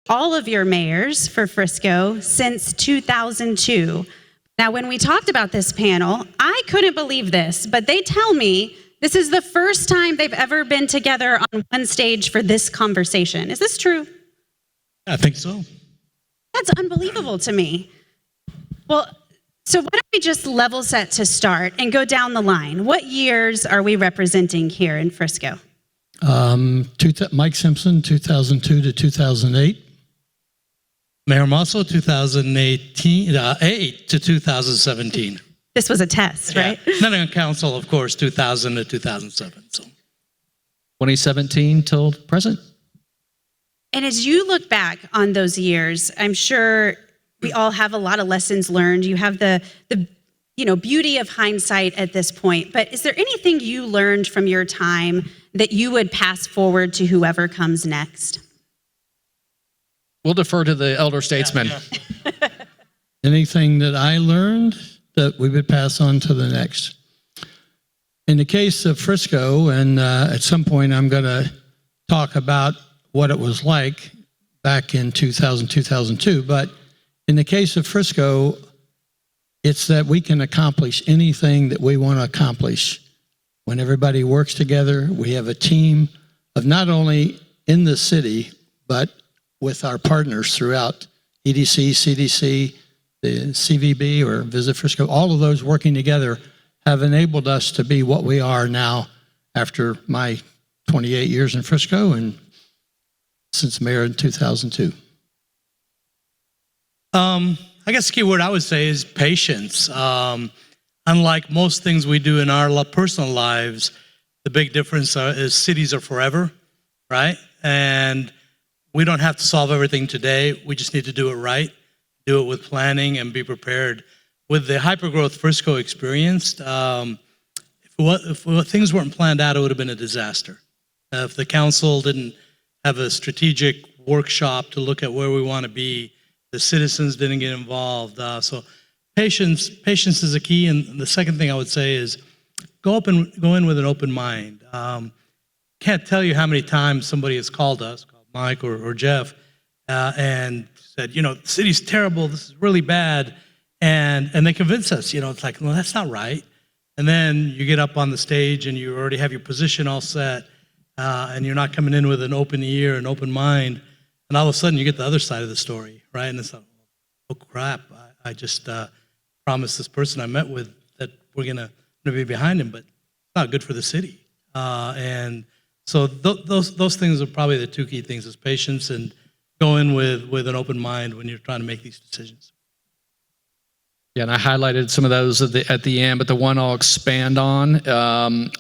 all of your mayors for Frisco since 2002. Now, when we talked about this panel, I couldn't believe this, but they tell me this is the first time they've ever been together on one stage for this conversation. Is this true? I think so. That's unbelievable to me. Well, so why don't we just level set to start and go down the line? What years are we representing here in Frisco? Mike Simpson, 2002 to 2008. Mayor Mosso, 8 to 2017. This was a test, right? Yeah. Then on council, of course, 2000 to 2007. So 2017 till present. And as you look back on those years, I'm sure we all have a lot of lessons learned. You have the beauty of hindsight at this point. But is there anything you learned from your time that you would pass forward to whoever comes next? We'll defer to the elder statesman. Yeah. Anything that I learned that we would pass on to the next. In the case of Frisco, and at some point I'm going to talk about what it was like back in 2000, 2002, but in the case of Frisco, it's that we can accomplish anything that we want to accomplish. When everybody works together, we have a team of not only in the city, but with our partners throughout EDC, CDC, the CVB or Visit Frisco, all of those working together have enabled us to be what we are now after my 28 years in Frisco and since mayor in 2002. I guess the key word I would say is patience. Unlike most things we do in our personal lives, the big difference is cities are forever, right? And we don't have to solve everything today. We just need to do it right, do it with planning and be prepared. With the hypergrowth Frisco experienced, if things weren't planned out, it would have been a disaster. If the council didn't have a strategic workshop to look at where we want to be, the citizens didn't get involved. So patience is a key. And the second thing I would say is go in with an open mind. Can't tell you how many times somebody has called us, Mike or Jeff, and said, the city's terrible, this is really bad, and they convince us, it's like, well, that's not right. And then you get up on the stage and you already have your position all set, and you're not coming in with an open ear, an open mind, and all of a sudden you get the other side of the story, right? And it's like, oh crap, I just promised this person I met with that we're gonna be behind him, but it's not good for the city. And so those things are probably the two key things: is patience and go in with an open mind when you're trying to make these decisions. Yeah, and I highlighted some of those at the end, but the one I'll expand on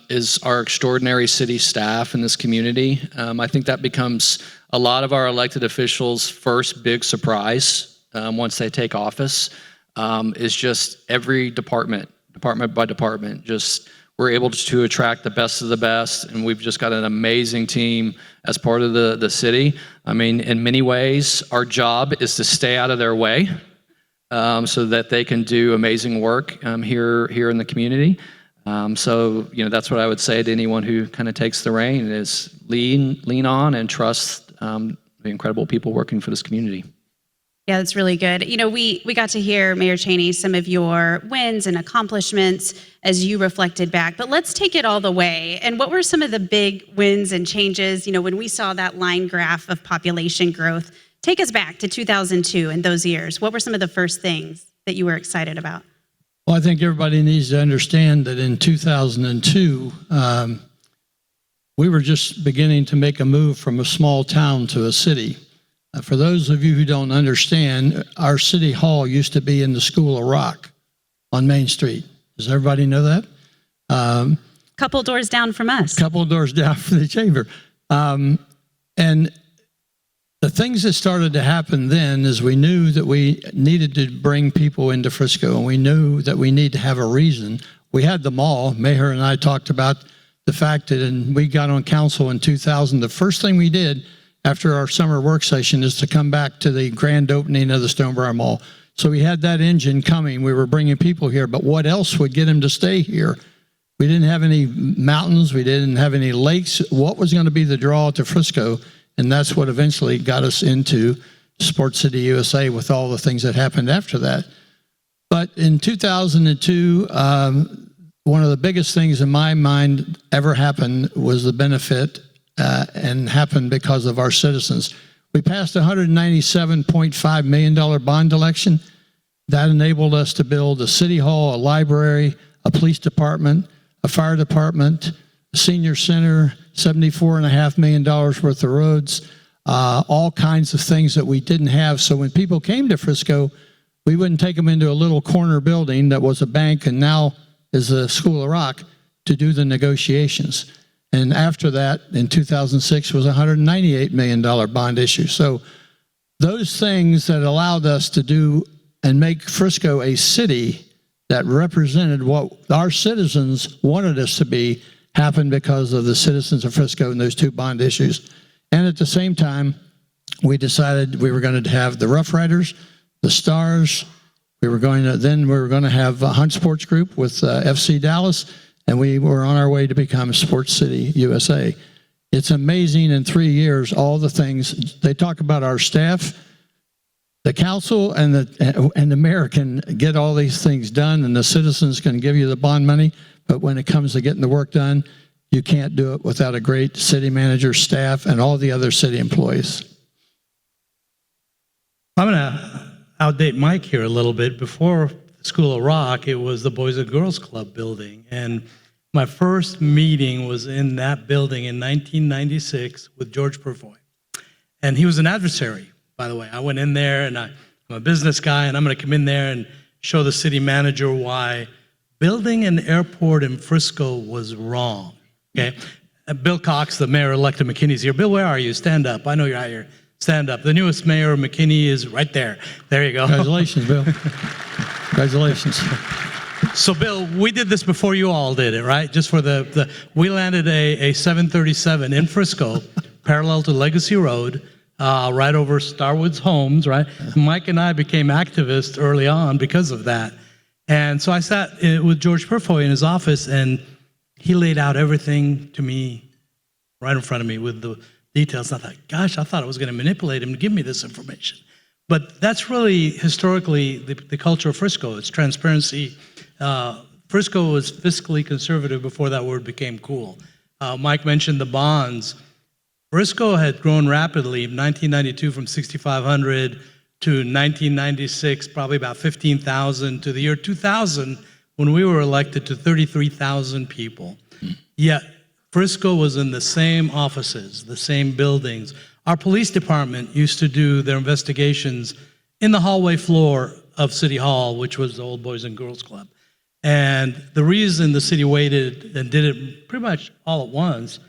is our extraordinary city staff in this community. I think that becomes a lot of our elected officials' first big surprise once they take office, is just every department by department, just we're able to attract the best of the best, and we've just got an amazing team as part of the city. I mean, in many ways, our job is to stay out of their way so that they can do amazing work here in the community. So, that's what I would say to anyone who kind of takes the reign is lean on and trust the incredible people working for this community. Yeah, that's really good. We got to hear, Mayor Cheney, some of your wins and accomplishments as you reflected back, but let's take it all the way. And what were some of the big wins and changes, when we saw that line graph of population growth? Take us back to 2002 and those years. What were some of the first things that you were excited about? Well, I think everybody needs to understand that in 2002, we were just beginning to make a move from a small town to a city. For those of you who don't understand, our city hall used to be in the School of Rock on Main Street. Does everybody know that? Couple doors down from us. Couple doors down from the chamber. And the things that started to happen then is we knew that we needed to bring people into Frisco, and we knew that we need to have a reason. We had the mall. Mayor and I talked about the fact that when we got on council in 2000, the first thing we did after our summer work session is to come back to the grand opening of the Stonebriar Mall. So we had that engine coming. We were bringing people here, but what else would get them to stay here? We didn't have any mountains. We didn't have any lakes. What was going to be the draw to Frisco? And that's what eventually got us into Sports City USA with all the things that happened after that. But in 2002, one of the biggest things in my mind ever happened was the benefit and happened because of our citizens. We passed a $197.5 million bond election. That enabled us to build a city hall, a library, a police department, a fire department, a senior center, $74.5 million worth of roads, all kinds of things that we didn't have. So when people came to Frisco, we wouldn't take them into a little corner building that was a bank and now is a School of Rock to do the negotiations. And after that, in 2006, was a $198 million bond issue. So those things that allowed us to do and make Frisco a city that represented what our citizens wanted us to be happened because of the citizens of Frisco and those two bond issues. And at the same time, we decided we were going to have the Rough Riders, the Stars. We were going to have a Hunt Sports Group with FC Dallas, and we were on our way to become Sports City USA. It's amazing in 3 years, all the things they talk about our staff. The council and the mayor can get all these things done, and the citizens can give you the bond money. But when it comes to getting the work done, you can't do it without a great city manager, staff, and all the other city employees. I'm going to outdate Mike here a little bit. Before School of Rock, it was the Boys and Girls Club building. And my first meeting was in that building in 1996 with George Purfoy. And he was an adversary, by the way. I went in there, and I'm a business guy, and I'm going to come in there and show the city manager why building an airport in Frisco was wrong. Okay? Bill Cox, the mayor-elect of McKinney's here. Bill, where are you? Stand up. I know you're out here. Stand up. The newest mayor of McKinney is right there. There you go. Congratulations, Bill. Congratulations. So, Bill, we did this before you all did it, right? Just for we landed a 737 in Frisco, parallel to Legacy Road, right over Starwood's Homes, right? Mike and I became activists early on because of that. And so I sat with George Purfoy in his office, and he laid out everything to me right in front of me with the details. I thought, gosh, I thought I was going to manipulate him to give me this information. But that's really historically the culture of Frisco. It's transparency. Frisco was fiscally conservative before that word became cool. Mike mentioned the bonds. Frisco had grown rapidly in 1992 from 6,500 to 1996, probably about 15,000, to the year 2000 when we were elected to 33,000 people. Yet Frisco was in the same offices, the same buildings. Our police department used to do their investigations in the hallway floor of City Hall, which was the old Boys and Girls Club. And the reason the city waited and did it pretty much all at once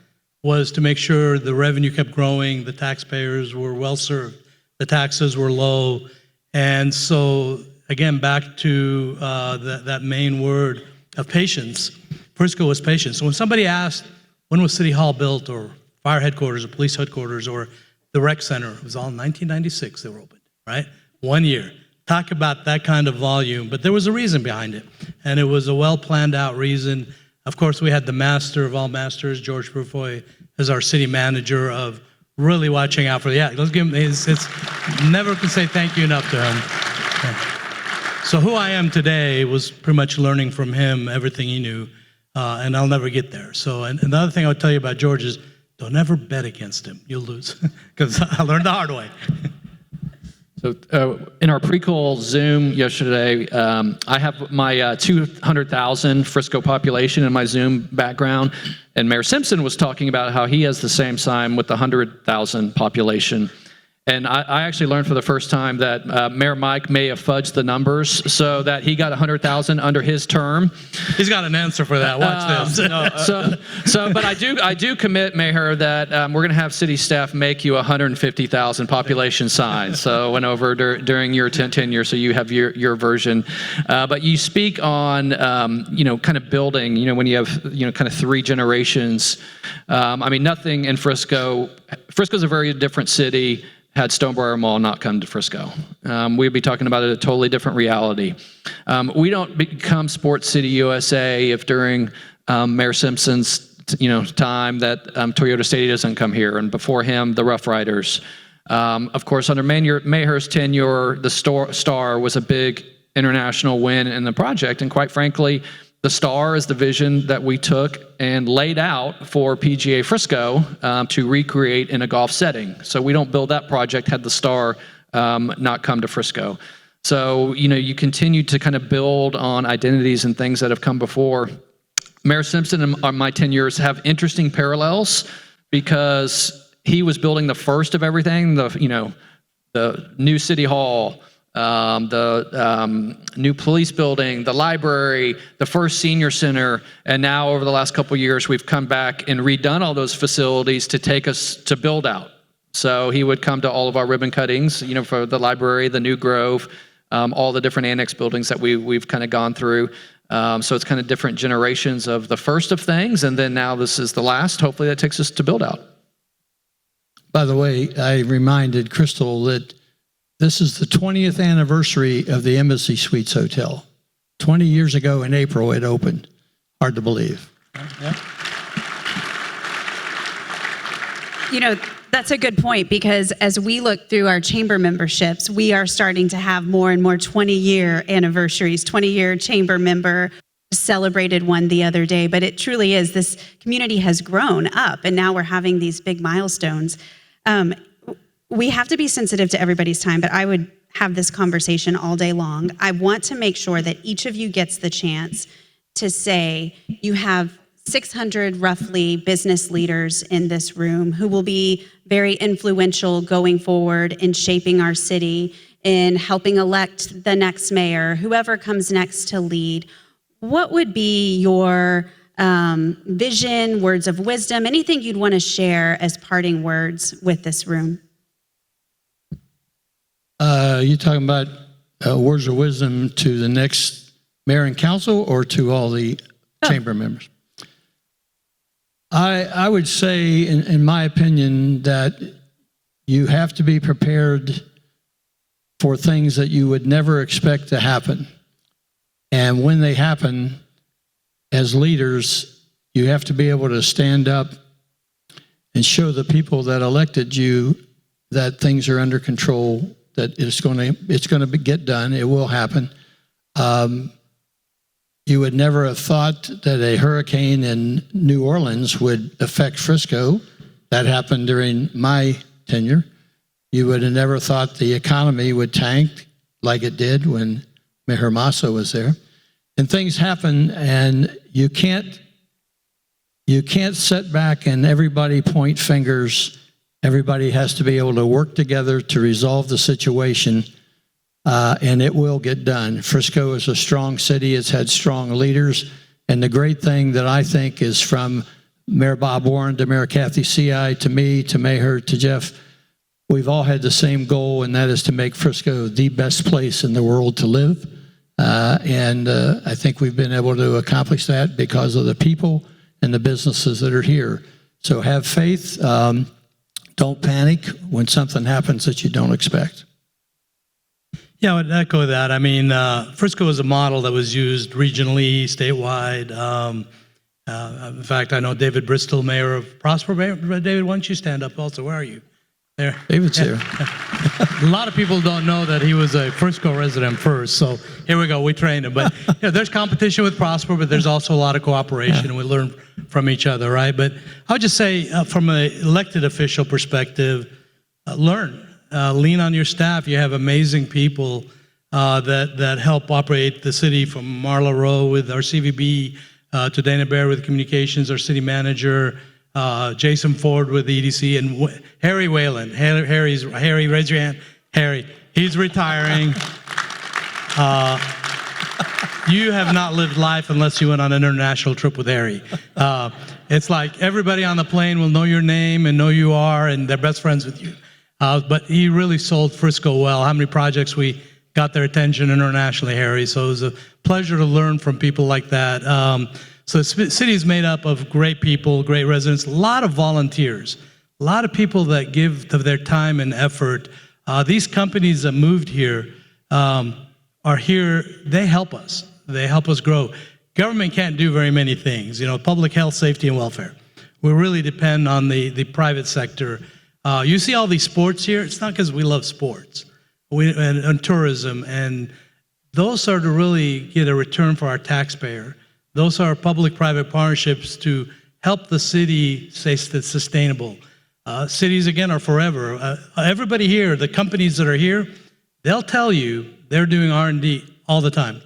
was to make sure the revenue kept growing, the taxpayers were well served, the taxes were low. And so, again, back to that main word of patience, Frisco was patient. So when somebody asked, when was City Hall built, or fire headquarters, or police headquarters, or the rec center, it was all in 1996 they were opened, right? 1 year. Talk about that kind of volume, but there was a reason behind it, and it was a well-planned out reason. Of course, we had the master of all masters, George Purfoy, as our city manager of really watching out for let's give him, it's never can say thank you enough to him. Yeah. So who I am today was pretty much learning from him everything he knew, and I'll never get there. So, and the other thing I would tell you about George is don't ever bet against him. You'll lose, because I learned the hard way. So in our pre-call Zoom yesterday, I have my 200,000 Frisco population in my Zoom background, and Mayor Simpson was talking about how he has the same sign with the 100,000 population. And I actually learned for the first time that Mayor Mike may have fudged the numbers so that he got 100,000 under his term. He's got an answer for that. Watch this. But I do commit, Mayor, that we're going to have city staff make you 150,000 population sign. So I went over during your tenure, so you have your version. But you speak on, kind of building, when you have, kind of three generations. Nothing in Frisco. Frisco's a very different city. Had Stonebriar Mall not come to Frisco, we'd be talking about a totally different reality. We don't become Sports City USA if during Mayor Simpson's time that Toyota Stadium doesn't come here, and before him the Rough Riders. Of course, under Maher's tenure, the STAR was a big international win in the project, and quite frankly, the STAR is the vision that we took and laid out for PGA Frisco to recreate in a golf setting. So we don't build that project had the STAR not come to Frisco. So, you continue to kind of build on identities and things that have come before. Mayor Simpson and my 10 years have interesting parallels because he was building the first of everything, the new city hall, the new police building, the library, the first senior center, and now over the last couple of years, we've come back and redone all those facilities to take us to build out. So he would come to all of our ribbon cuttings, for the library, the new Grove, all the different annex buildings that we've kind of gone through. So it's kind of different generations of the first of things, and then now this is the last. Hopefully that takes us to build out. By the way, I reminded Crystal that this is the 20th anniversary of the Embassy Suites Hotel. 20 years ago in April, it opened. Hard to believe. That's a good point, because as we look through our chamber memberships, we are starting to have more and more 20-year anniversaries. 20-year chamber member celebrated one the other day, but it truly is. This community has grown up, and now we're having these big milestones. We have to be sensitive to everybody's time, but I would have this conversation all day long. I want to make sure that each of you gets the chance to say you have 600 roughly business leaders in this room who will be very influential going forward in shaping our city, in helping elect the next mayor, whoever comes next to lead. What would be your vision, words of wisdom, anything you'd want to share as parting words with this room? You talking about words of wisdom to the next mayor and council, or to all the chamber members? I would say, in my opinion, that you have to be prepared for things that you would never expect to happen. And when they happen, as leaders, you have to be able to stand up and show the people that elected you that things are under control, that it's going to get done. It will happen. You would never have thought that a hurricane in New Orleans would affect Frisco. That happened during my tenure. You would have never thought the economy would tank like it did when Mayor Massa was there. And things happen, and you can't sit back and everybody point fingers. Everybody has to be able to work together to resolve the situation, and it will get done. Frisco is a strong city. It's had strong leaders. And the great thing that I think is, from Mayor Bob Warren to Mayor Kathy Ci to me to Mayor to Jeff, we've all had the same goal, and that is to make Frisco the best place in the world to live. And I think we've been able to accomplish that because of the people and the businesses that are here. So have faith. Don't panic when something happens that you don't expect. Yeah, I would echo that. I mean, Frisco is a model that was used regionally, statewide. In fact, I know David Bristol, mayor of Prosper. David, why don't you stand up also? Where are you? There. David's here. A lot of people don't know that he was a Frisco resident first. So here we go. We trained him. But there's competition with Prosper, but there's also a lot of cooperation. We learn from each other, right? But I would just say, from an elected official perspective, learn. Lean on your staff. You have amazing people that help operate the city, from Marla Rowe with our CVB to Dana Baer with communications, our city manager, Jason Ford with the EDC, and Harry Wayland. Harry, raise your hand. Harry, he's retiring. You have not lived life unless you went on an international trip with Harry. It's like everybody on the plane will know your name and know who you are, and they're best friends with you. But he really sold Frisco well. How many projects we got their attention internationally, Harry. So it was a pleasure to learn from people like that. So the city is made up of great people, great residents, a lot of volunteers, a lot of people that give of their time and effort. These companies that moved here are here. They help us. They help us grow. Government can't do very many things, public health, safety, and welfare. We really depend on the private sector. You see all these sports here, it's not because we love sports and tourism, and those are to really get a return for our taxpayer. Those are public-private partnerships to help the city stay sustainable. Cities, again, are forever. Everybody here, the companies that are here, they'll tell you they're doing R&D all the time.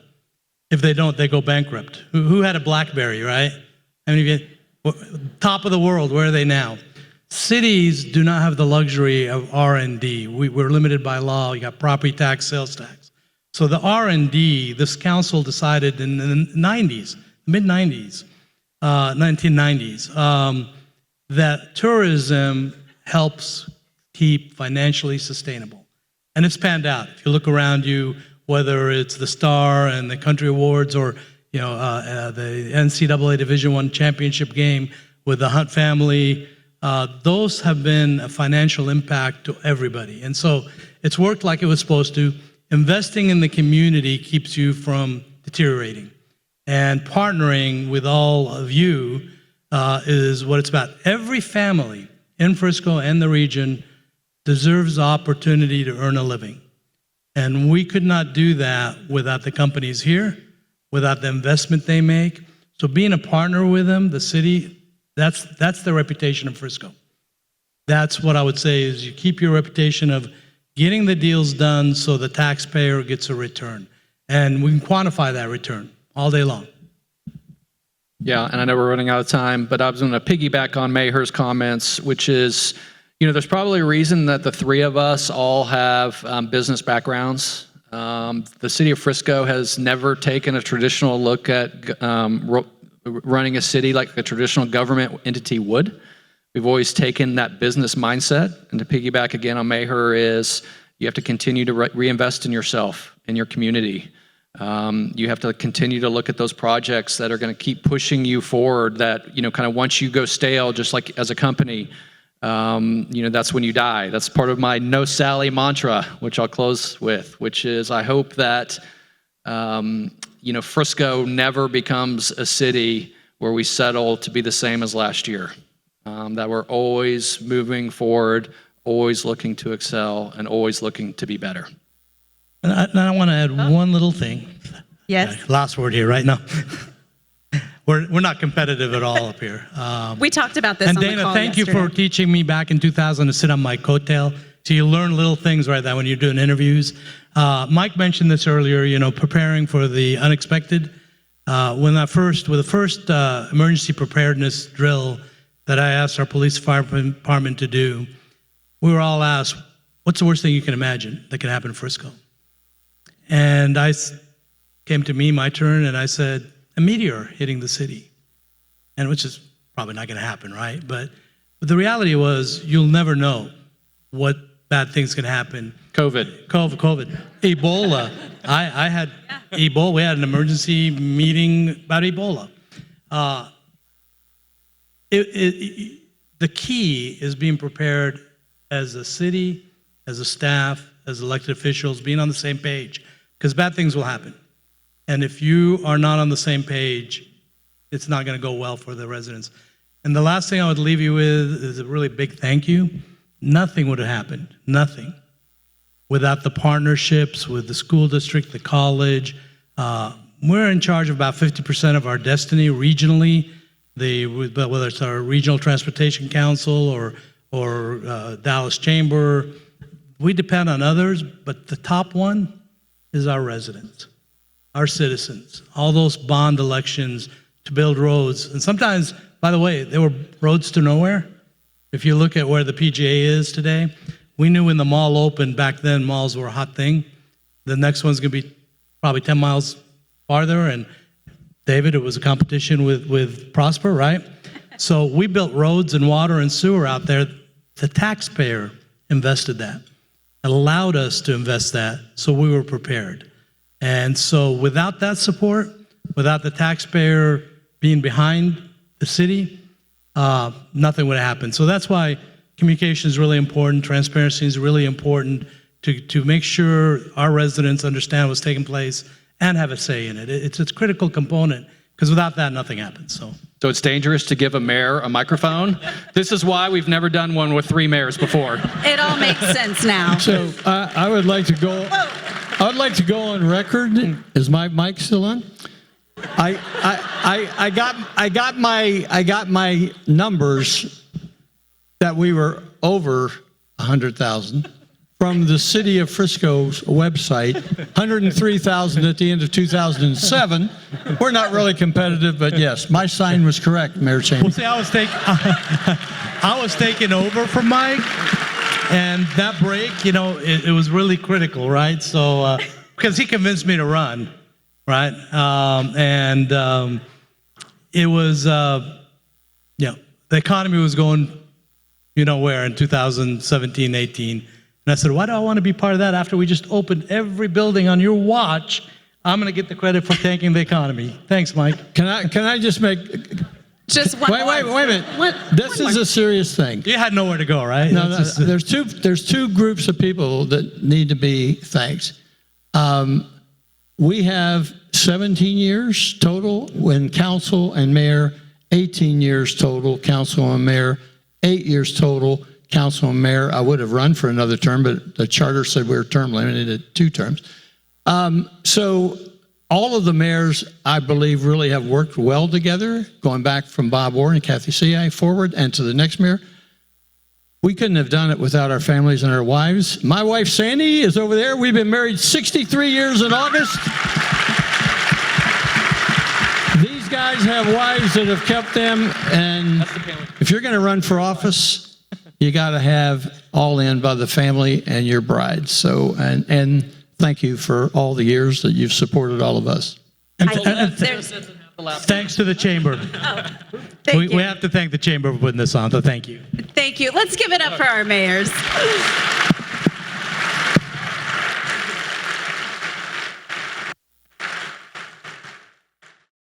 If they don't, they go bankrupt. Who had a BlackBerry, right? I mean, top of the world, where are they now? Cities do not have the luxury of R&D. We're limited by law. You got property tax, sales tax. So the R&D, this council decided in the 90s, mid-90s, 1990s, that tourism helps keep financially sustainable. And it's panned out. If you look around you, whether it's the Star and the Country Awards or the NCAA Division I championship game with the Hunt family, those have been a financial impact to everybody. And so it's worked like it was supposed to. Investing in the community keeps you from deteriorating. And partnering with all of you is what it's about. Every family in Frisco and the region deserves the opportunity to earn a living. And we could not do that without the companies here, without the investment they make. So being a partner with them, the city, that's the reputation of Frisco. That's what I would say is you keep your reputation of getting the deals done so the taxpayer gets a return. And we can quantify that return all day long. Yeah, and I know we're running out of time, but I was going to piggyback on Maher's comments, which is, there's probably a reason that the three of us all have business backgrounds. The city of Frisco has never taken a traditional look at running a city like a traditional government entity would. We've always taken that business mindset. And to piggyback again on Maher is you have to continue to reinvest in yourself, in your community. You have to continue to look at those projects that are going to keep pushing you forward that, kind of once you go stale, just like as a company, that's when you die. That's part of my No Sally mantra, which I'll close with, which is I hope that, Frisco never becomes a city where we settle to be the same as last year. That we're always moving forward, always looking to excel, and always looking to be better. And I want to add one little thing. Yes. Last word here, right? No. We're not competitive at all up here. We talked about this and on the Dana, call thank you yesterday. for teaching me back in 2000 to sit on my coattail. So you learn little things right there when you're doing interviews. Mike mentioned this earlier, preparing for the unexpected. With the first emergency preparedness drill that I asked our police fire department to do, we were all asked, what's the worst thing you can imagine that could happen in Frisco? And came to me, my turn, and I said, a meteor hitting the city. And which is probably not going to happen, right? But the reality was you'll never know what bad things can happen. COVID. Ebola. I had Ebola. We had an emergency meeting about Ebola. The key is being prepared as a city, as a staff, as elected officials, being on the same page, because bad things will happen. And if you are not on the same page, it's not going to go well for the residents. And the last thing I would leave you with is a really big thank you. Nothing would have happened, nothing, without the partnerships with the school district, the college. We're in charge of about 50% of our destiny regionally, whether it's our Regional Transportation Council or Dallas Chamber. We depend on others, but the top one is our residents, our citizens, all those bond elections to build roads. And sometimes, by the way, they were roads to nowhere. If you look at where the PGA is today, we knew when the mall opened back then, malls were a hot thing. The next one's going to be probably 10 miles farther. And David, it was a competition with Prosper, right? So we built roads and water and sewer out there. The taxpayer invested that, allowed us to invest that, so we were prepared. And so without that support, without the taxpayer being behind the city, nothing would happen. So that's why communication is really important, transparency is really important to make sure our residents understand what's taking place and have a say in it. It's a critical component, because without that, nothing happens. So So it's dangerous to give a mayor a microphone. This is why we've never done one with 3 mayors before. It all makes sense now. So I would like to go. I would like to go on record. Is my mic still on? I got my numbers that we were over 100,000 from the City of Frisco's website. 103,000 at the end of 2007. We're not really competitive, but yes, my sign was correct, Mayor Cheney. Well, see, I was taking over from Mike, and that break, it was really critical, right? So, because he convinced me to run, right? It was, the economy was going, where in 2017, 18. And I said, why do I want to be part of that after we just opened every building on your watch? I'm going to get the credit for tanking the economy. Thanks, Mike. Can I just make? Just one Wait a minute. One- This is a serious thing. You had nowhere to go, right? No, That's just- there's two groups of people that need to be thanked. We have 17 years total when council and mayor, 18 years total council and mayor, 8 years total council and mayor. I would have run for another term, but the charter said we were term limited at 2 terms. So all of the mayors, I believe, really have worked well together, going back from Bob Warren and Kathy C.I. forward and to the next mayor. We couldn't have done it without our families and our wives. My wife, Sandy, is over there. We've been married 63 years in August. These guys have wives that have kept them, and if you're going to run for office, you got to have all in by the family and your bride. So, and thank you for all the years that you've supported all of us. Thanks to the chamber. Thank you. We have to thank the chamber for putting this on, so thank you. Thank you. Let's give it up for our mayors.